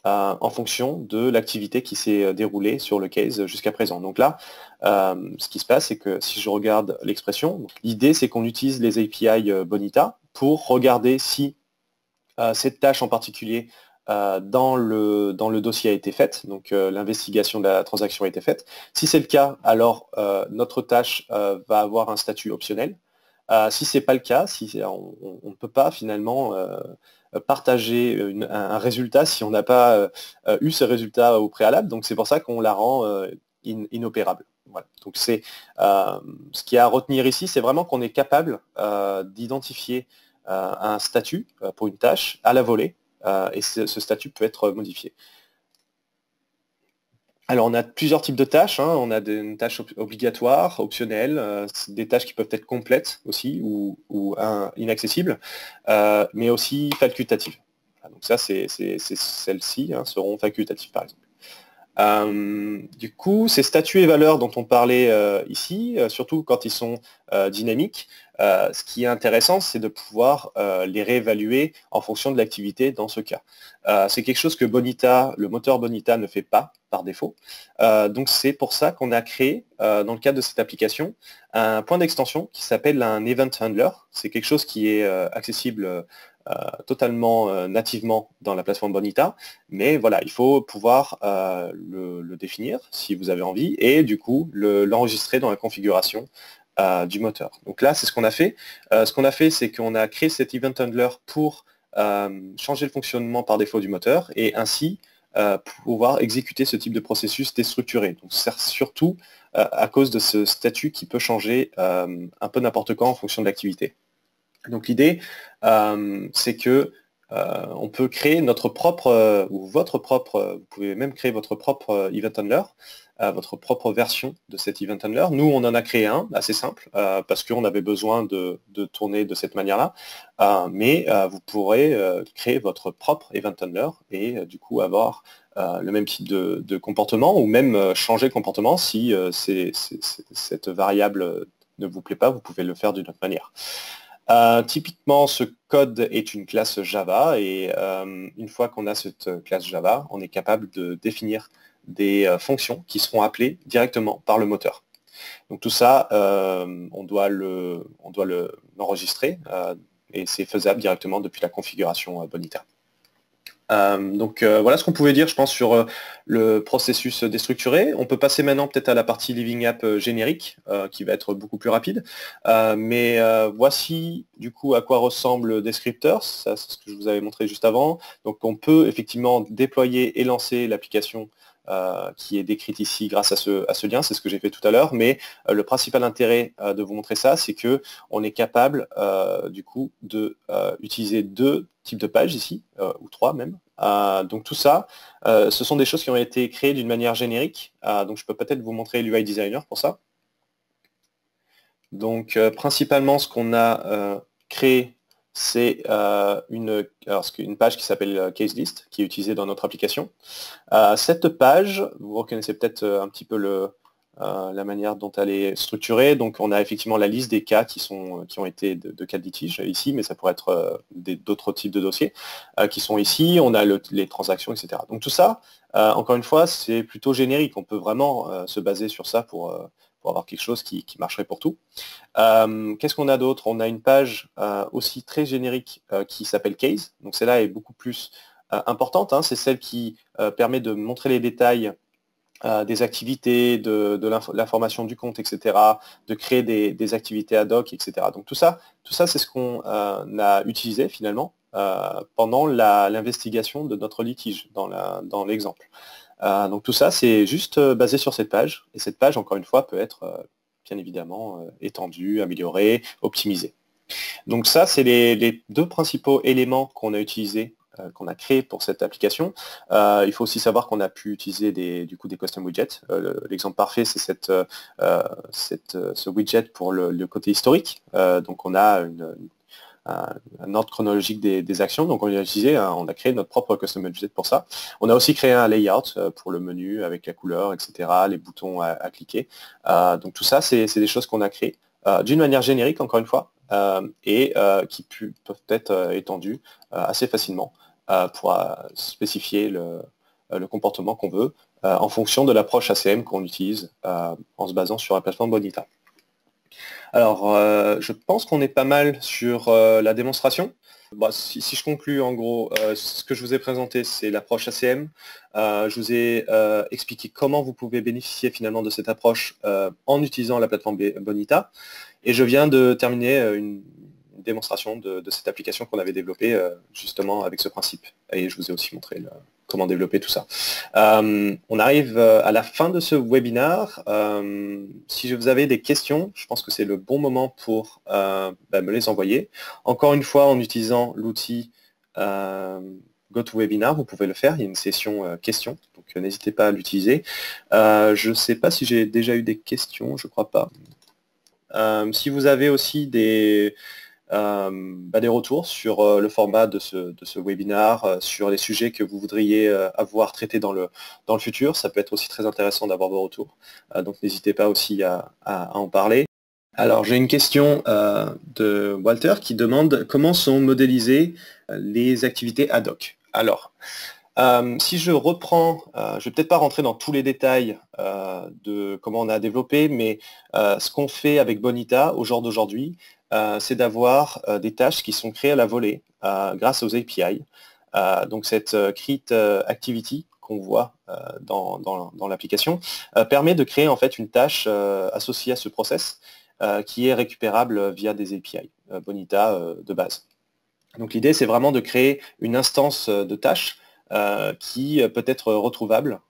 S1: en fonction de l'activité qui s'est déroulée sur le case jusqu'à présent. Donc là, ce qui se passe, c'est que si je regarde l'expression, l'idée c'est qu'on utilise les API Bonita pour regarder si cette tâche en particulier dans le dossier a été faite, donc l'investigation de la transaction a été faite. Si c'est le cas, alors notre tâche va avoir un statut optionnel. Si ce n'est pas le cas, on ne peut pas finalement partager un résultat si on n'a pas eu ce résultat au préalable. Donc c'est pour ça qu'on la rend inopérable. Voilà. Donc c'est ce qu'il y a à retenir ici, c'est vraiment qu'on est capable d'identifier un statut pour une tâche à la volée, et ce statut peut être modifié. Alors, on a plusieurs types de tâches, hein. On a des tâches obligatoires, optionnelles, des tâches qui peuvent être complètes aussi ou inaccessibles, mais aussi facultatives. Donc ça, celles-ci seront facultatives, par exemple. Du coup, ces statuts et valeurs dont on parlait ici, surtout quand ils sont dynamiques, ce qui est intéressant, c'est de pouvoir les réévaluer en fonction de l'activité dans ce cas. C'est quelque chose que Bonita, le moteur Bonita ne fait pas par défaut. Donc c'est pour ça qu'on a créé, dans le cadre de cette application, un point d'extension qui s'appelle un Event Handler. C'est quelque chose qui est accessible totalement nativement dans la plateforme Bonita, mais voilà, il faut pouvoir le définir si vous avez envie, et du coup l'enregistrer dans la configuration du moteur. Donc là, c'est ce qu'on a fait. Ce qu'on a fait, c'est qu'on a créé cet Event Handler pour changer le fonctionnement par défaut du moteur, et ainsi pouvoir exécuter ce type de processus déstructuré. Donc surtout à cause de ce statut qui peut changer un peu n'importe quand en fonction de l'activité. Donc l'idée, c'est que on peut créer notre propre, ou votre propre, vous pouvez même créer votre propre Event Handler, votre propre version de cet Event Handler. Nous, on en a créé un, assez simple, parce qu'on avait besoin de tourner de cette manière-là, mais vous pourrez créer votre propre Event Handler et du coup avoir le même type de comportement, ou même changer le comportement si cette variable ne vous plaît pas, vous pouvez le faire d'une autre manière. Typiquement, ce code est une classe Java, et une fois qu'on a cette classe Java, on est capable de définir des fonctions qui seront appelées directement par le moteur. Donc tout ça, on doit l'enregistrer, et c'est faisable directement depuis la configuration Bonita. Donc voilà ce qu'on pouvait dire, je pense, sur le processus déstructuré. On peut passer maintenant peut-être à la partie Living App générique, qui va être beaucoup plus rapide. Mais voici du coup à quoi ressemble le descripteur. Ça, c'est ce que je vous avais montré juste avant. Donc on peut effectivement déployer et lancer l'application qui est décrite ici grâce à ce lien, c'est ce que j'ai fait tout à l'heure, mais le principal intérêt de vous montrer ça, c'est que on est capable du coup de utiliser deux types de pages ici, ou trois même. Donc tout ça, ce sont des choses qui ont été créées d'une manière générique, donc je peux peut-être vous montrer l'UI Designer pour ça. Donc principalement ce qu'on a créé c'est une page qui s'appelle CaseList, qui est utilisée dans notre application. Cette page, vous reconnaissez peut-être un petit peu la manière dont elle est structurée. Donc on a effectivement la liste des cas qui ont été de cas de litige ici, mais ça pourrait être d'autres types de dossiers qui sont ici. On a les transactions, etc. Donc tout ça, encore une fois, c'est plutôt générique. On peut vraiment se baser sur ça pour avoir quelque chose qui marcherait pour tout. Qu'est-ce qu'on a d'autre? On a une page aussi très générique qui s'appelle Case. Donc celle-là est beaucoup plus importante. Hein. C'est celle qui permet de montrer les détails des activités, de l'information du compte, etc., de créer des activités ad hoc, etc. Donc tout ça c'est ce qu'on a utilisé finalement pendant l'investigation de notre litige dans l'exemple. Donc tout ça, c'est juste basé sur cette page, et cette page, encore une fois, peut être bien évidemment étendue, améliorée, optimisée. Donc ça, c'est les deux principaux éléments qu'on a utilisés, qu'on a créés pour cette application. Il faut aussi savoir qu'on a pu utiliser des custom widgets. L'exemple parfait, c'est ce widget pour le côté historique. Donc on a un ordre chronologique des actions. Donc on a utilisé, on a créé notre propre custom widget pour ça. On a aussi créé un layout pour le menu avec la couleur, etc., les boutons à cliquer. Donc tout ça, c'est des choses qu'on a créées d'une manière générique, encore une fois, et qui peuvent être étendues assez facilement pour spécifier le comportement qu'on veut en fonction de l'approche ACM qu'on utilise en se basant sur la plateforme Bonita. Alors, je pense qu'on est pas mal sur la démonstration. Bon, si je conclue, en gros, ce que je vous ai présenté, c'est l'approche ACM. Je vous ai expliqué comment vous pouvez bénéficier finalement de cette approche en utilisant la plateforme Bonita. Et je viens de terminer une démonstration de cette application qu'on avait développée justement avec ce principe. Et je vous ai aussi montré comment développer tout ça. On arrive à la fin de ce webinaire. Si vous avez des questions, je pense que c'est le bon moment pour me les envoyer. Encore une fois, en utilisant l'outil GoToWebinar, vous pouvez le faire. Il y a une session questions, donc n'hésitez pas à l'utiliser. Je ne sais pas si j'ai déjà eu des questions, je ne crois pas. Si vous avez aussi des retours sur le format de ce webinaire, sur les sujets que vous voudriez avoir traités dans le futur, ça peut être aussi très intéressant d'avoir vos retours. Donc n'hésitez pas aussi à en parler. Alors j'ai une question de Walter qui demande comment sont modélisées les activités ad hoc. Alors, si je reprends, je vais peut-être pas rentrer dans tous les détails de comment on a développé, mais ce qu'on fait avec Bonita au jour d'aujourd'hui, c'est d'avoir des tâches qui sont créées à la volée grâce aux API. Donc cette create activity qu'on voit dans l'application permet de créer en fait une tâche associée à ce process qui est récupérable via des API Bonita de base. Donc l'idée, c'est vraiment de créer une instance de tâche qui peut être retrouvable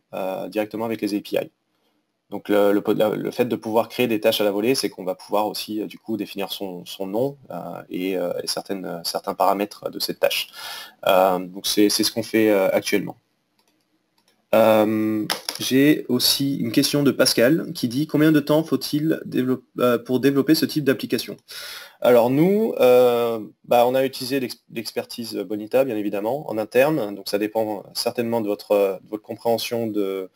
S1: directement avec les API. Donc le fait de pouvoir créer des tâches à la volée, c'est qu'on va pouvoir aussi du coup définir son nom et certains paramètres de cette tâche. Donc c'est ce qu'on fait actuellement. J'ai aussi une question de Pascal qui dit combien de temps faut-il pour développer ce type d'application? Alors nous, on a utilisé l'expertise Bonita, bien évidemment, en interne, donc ça dépend certainement de votre compréhension de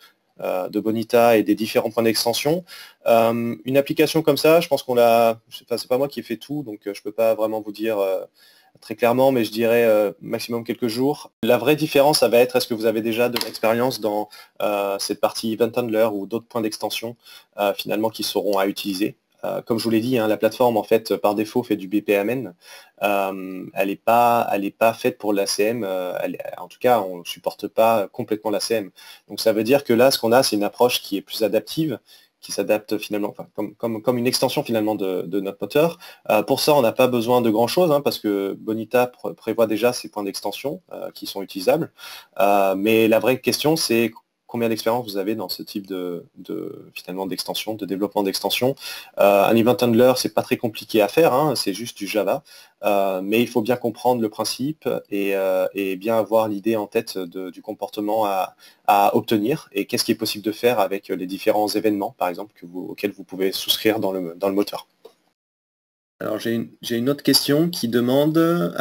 S1: Bonita et des différents points d'extension. Une application comme ça, je pense qu'on l'a, c'est pas moi qui ai fait tout, donc je ne peux pas vraiment vous dire très clairement, mais je dirais maximum quelques jours. La vraie différence, ça va être est-ce que vous avez déjà de l'expérience dans cette partie Event Handler ou d'autres points d'extension finalement qui seront à utiliser. Comme je vous l'ai dit, hein, la plateforme en fait par défaut fait du BPMN. Elle n'est pas faite pour l'ACM. En tout cas, on ne supporte pas complètement l'ACM. Donc ça veut dire que là, ce qu'on a, c'est une approche qui est plus adaptive, qui s'adapte finalement, comme une extension finalement de notre moteur. Pour ça, on n'a pas besoin de grand-chose, hein, parce que Bonita prévoit déjà ces points d'extension qui sont utilisables. Mais la vraie question, c'est combien d'expérience vous avez dans ce type finalement d'extension, de développement d'extension. Un event handler, c'est pas très compliqué à faire, hein, c'est juste du Java, mais il faut bien comprendre le principe et bien avoir l'idée en tête du comportement à obtenir et qu'est-ce qui est possible de faire avec les différents événements, par exemple, auxquels vous pouvez souscrire dans le moteur. Alors j'ai une autre question qui demande,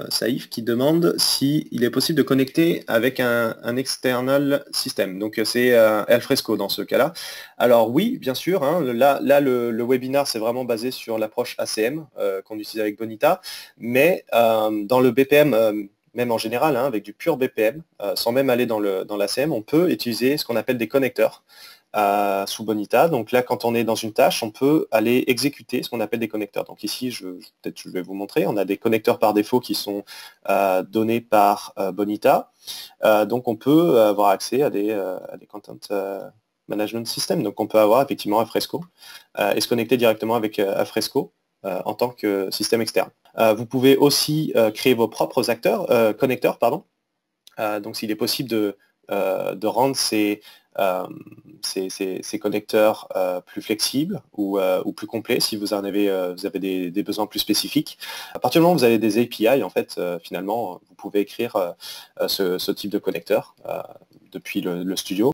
S1: Saïf qui demande s'il est possible de connecter avec un external system. Donc c'est Alfresco dans ce cas-là. Alors oui, bien sûr, hein, là le webinar c'est vraiment basé sur l'approche ACM qu'on utilise avec Bonita, mais dans le BPM, même en général, hein, avec du pur BPM, sans même aller dans l'ACM, on peut utiliser ce qu'on appelle des connecteurs sous Bonita. Donc là, quand on est dans une tâche, on peut aller exécuter ce qu'on appelle des connecteurs. Donc ici, peut-être je vais vous montrer, on a des connecteurs par défaut qui sont donnés par Bonita. Donc on peut avoir accès à des content management systems. Donc on peut avoir effectivement Alfresco et se connecter directement avec Alfresco en tant que système externe. Vous pouvez aussi créer vos propres connecteurs, pardon. Donc s'il est possible de rendre ces connecteurs plus flexibles ou plus complets si vous avez des besoins plus spécifiques. À partir du moment où vous avez des API, en fait, finalement, vous pouvez écrire ce type de connecteur depuis le studio.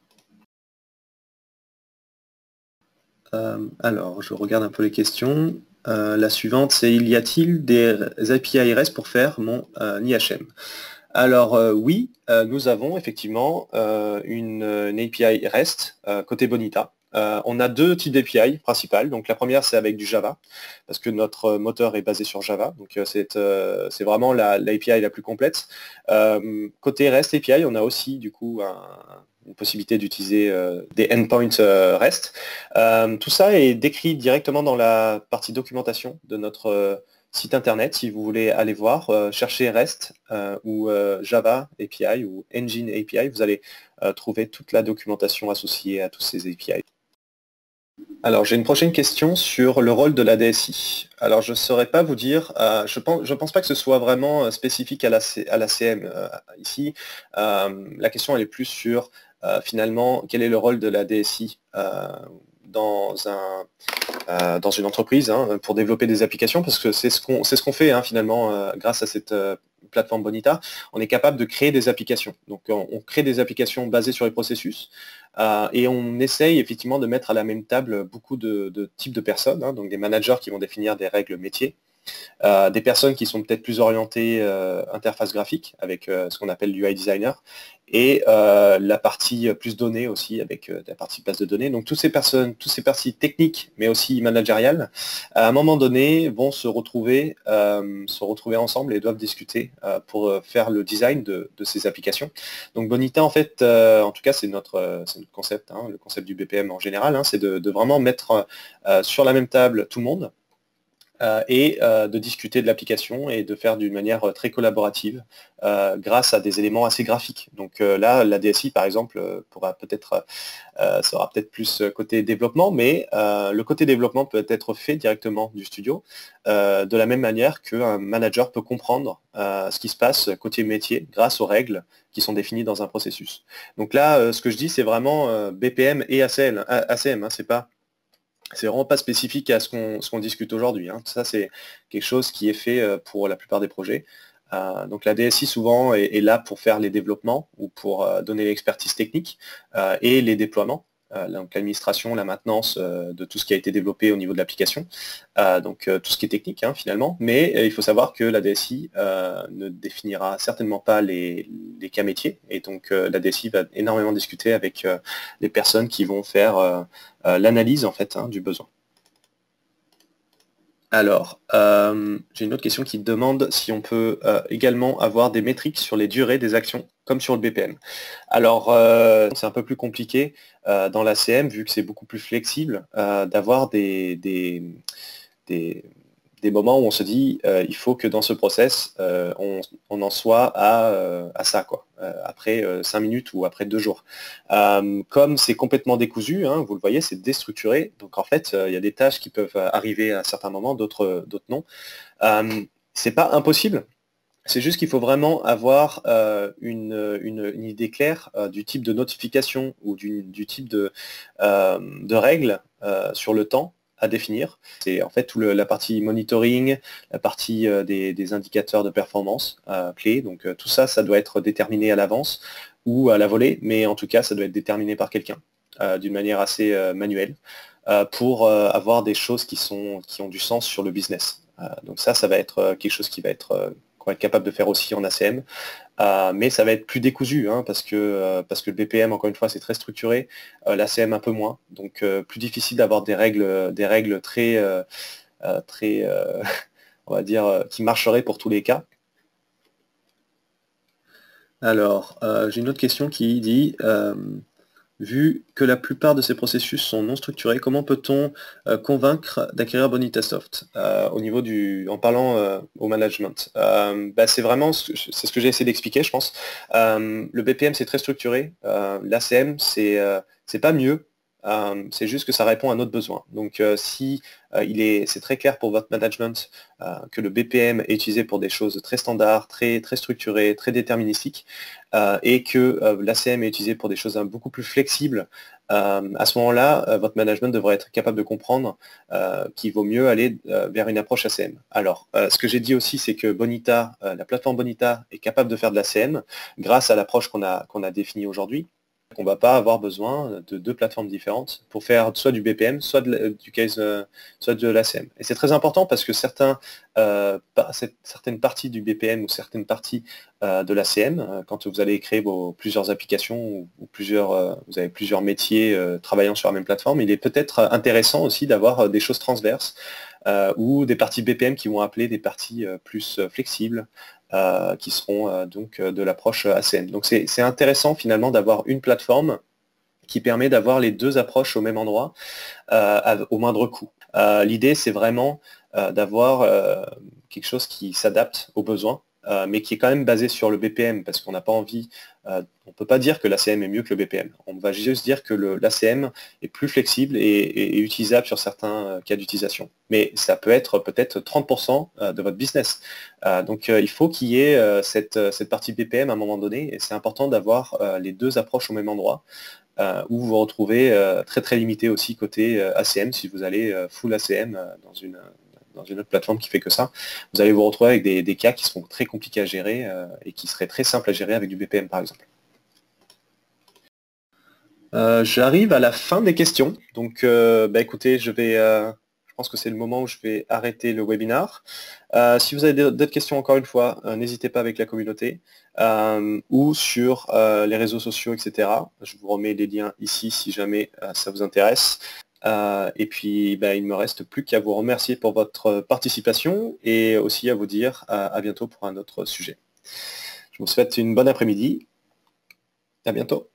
S1: Alors, je regarde un peu les questions. La suivante, c'est y a-t-il des API REST pour faire mon IHM? Alors oui, nous avons effectivement une API REST côté Bonita. On a deux types d'API principales. Donc la première c'est avec du Java, parce que notre moteur est basé sur Java. Donc c'est vraiment l'API la plus complète. Côté REST API, on a aussi du coup une possibilité d'utiliser des endpoints REST. Tout ça est décrit directement dans la partie documentation de notre site internet. Si vous voulez aller voir, cherchez REST ou Java API ou Engine API, vous allez trouver toute la documentation associée à tous ces API. Alors j'ai une prochaine question sur le rôle de la DSI. Alors je ne saurais pas vous dire, je pense pas que ce soit vraiment spécifique à la CM ici. La question elle est plus sur finalement quel est le rôle de la DSI dans une entreprise pour développer des applications, parce que c'est ce qu'on fait finalement grâce à cette plateforme Bonita. On est capable de créer des applications. Donc on crée des applications basées sur les processus et on essaye effectivement de mettre à la même table beaucoup de types de personnes, donc des managers qui vont définir des règles métiers, des personnes qui sont peut-être plus orientées interface graphique avec ce qu'on appelle l'UI designer, et la partie plus donnée aussi avec la partie base de données. Donc toutes ces parties techniques mais aussi managériales, à un moment donné vont se retrouver ensemble et doivent discuter pour faire le design de ces applications. Donc Bonita en fait, en tout cas c'est notre concept, le concept du BPM en général, c'est de vraiment mettre sur la même table tout le monde, et de discuter de l'application et de faire d'une manière très collaborative grâce à des éléments assez graphiques. Donc là, la DSI, par exemple, sera peut-être plus côté développement, mais le côté développement peut être fait directement du studio, de la même manière qu'un manager peut comprendre ce qui se passe côté métier grâce aux règles qui sont définies dans un processus. Donc là, ce que je dis, c'est vraiment BPM et ACM, c'est vraiment pas spécifique à ce qu'on discute aujourd'hui. Ça, c'est quelque chose qui est fait pour la plupart des projets. Donc la DSI, souvent, est là pour faire les développements ou pour donner l'expertise technique et les déploiements. Donc l'administration, la maintenance de tout ce qui a été développé au niveau de l'application. Donc tout ce qui est technique, finalement. Mais il faut savoir que la DSI ne définira certainement pas les cas métiers. Et donc la DSI va énormément discuter avec les personnes qui vont faire l'analyse en fait du besoin. Alors, j'ai une autre question qui demande si on peut également avoir des métriques sur les durées des actions, comme sur le BPM. Alors, c'est un peu plus compliqué dans la CM, vu que c'est beaucoup plus flexible, d'avoir des moments où on se dit il faut que dans ce process, on en soit à ça, quoi, après 5 minutes ou après 2 jours. Comme c'est complètement décousu, vous le voyez, c'est déstructuré, donc en fait, il y a des tâches qui peuvent arriver à certains moments, d'autres non. C'est pas impossible, c'est juste qu'il faut vraiment avoir une idée claire du type de notification ou du type de règles sur le temps à définir. C'est en fait la partie monitoring, la partie des indicateurs de performance clés. Donc tout ça, ça doit être déterminé à l'avance ou à la volée, mais en tout cas, ça doit être déterminé par quelqu'un d'une manière assez manuelle. pour avoir des choses qui ont du sens sur le business. Donc ça va être quelque chose qu'on va être capable de faire aussi en ACM. Mais ça va être plus décousu, hein, parce que le BPM, encore une fois, c'est très structuré, l'ACM un peu moins, donc plus difficile d'avoir des règles très, très on va dire, qui marcheraient pour tous les cas. Alors, j'ai une autre question qui dit, vu que la plupart de ces processus sont non structurés, comment peut-on convaincre d'acquérir Bonitasoft au niveau en parlant au management? C'est vraiment, c'est ce que j'ai essayé d'expliquer, je pense. Le BPM, c'est très structuré. L'ACM, c'est pas mieux. C'est juste que ça répond à notre besoin. Donc, si c'est très clair pour votre management que le BPM est utilisé pour des choses très standards, très, très structurées, très déterministiques, et que l'ACM est utilisé pour des choses beaucoup plus flexibles, à ce moment-là, votre management devrait être capable de comprendre qu'il vaut mieux aller vers une approche ACM. Alors, ce que j'ai dit aussi, c'est que Bonita, la plateforme Bonita est capable de faire de l'ACM grâce à l'approche qu'on a définie aujourd'hui. On ne va pas avoir besoin de deux plateformes différentes pour faire soit du BPM, soit soit de l'ACM. Et c'est très important parce que certaines parties du BPM ou certaines parties de l'ACM, quand vous allez créer plusieurs applications ou vous avez plusieurs métiers travaillant sur la même plateforme, il est peut-être intéressant aussi d'avoir des choses transverses ou des parties BPM qui vont appeler des parties plus flexibles, qui seront donc de l'approche ACM. Donc c'est intéressant finalement d'avoir une plateforme qui permet d'avoir les deux approches au même endroit, au moindre coût. L'idée, c'est vraiment d'avoir quelque chose qui s'adapte aux besoins, mais qui est quand même basé sur le BPM, parce qu'on n'a pas envie, on ne peut pas dire que l'ACM est mieux que le BPM. On va juste dire que l'ACM est plus flexible et utilisable sur certains cas d'utilisation. Mais ça peut être peut-être 30% de votre business. Donc il faut qu'il y ait cette partie BPM à un moment donné, et c'est important d'avoir les deux approches au même endroit. Où vous vous retrouvez très très limité aussi côté ACM, si vous allez full ACM dans une autre plateforme qui fait que ça, vous allez vous retrouver avec des cas qui seront très compliqués à gérer et qui seraient très simples à gérer avec du BPM par exemple. J'arrive à la fin des questions, donc écoutez, je pense que c'est le moment où je vais arrêter le webinar. Si vous avez d'autres questions, encore une fois, n'hésitez pas avec la communauté ou sur les réseaux sociaux, etc. Je vous remets les liens ici si jamais ça vous intéresse. Et puis, il ne me reste plus qu'à vous remercier pour votre participation et aussi à vous dire à bientôt pour un autre sujet. Je vous souhaite une bonne après-midi. À bientôt.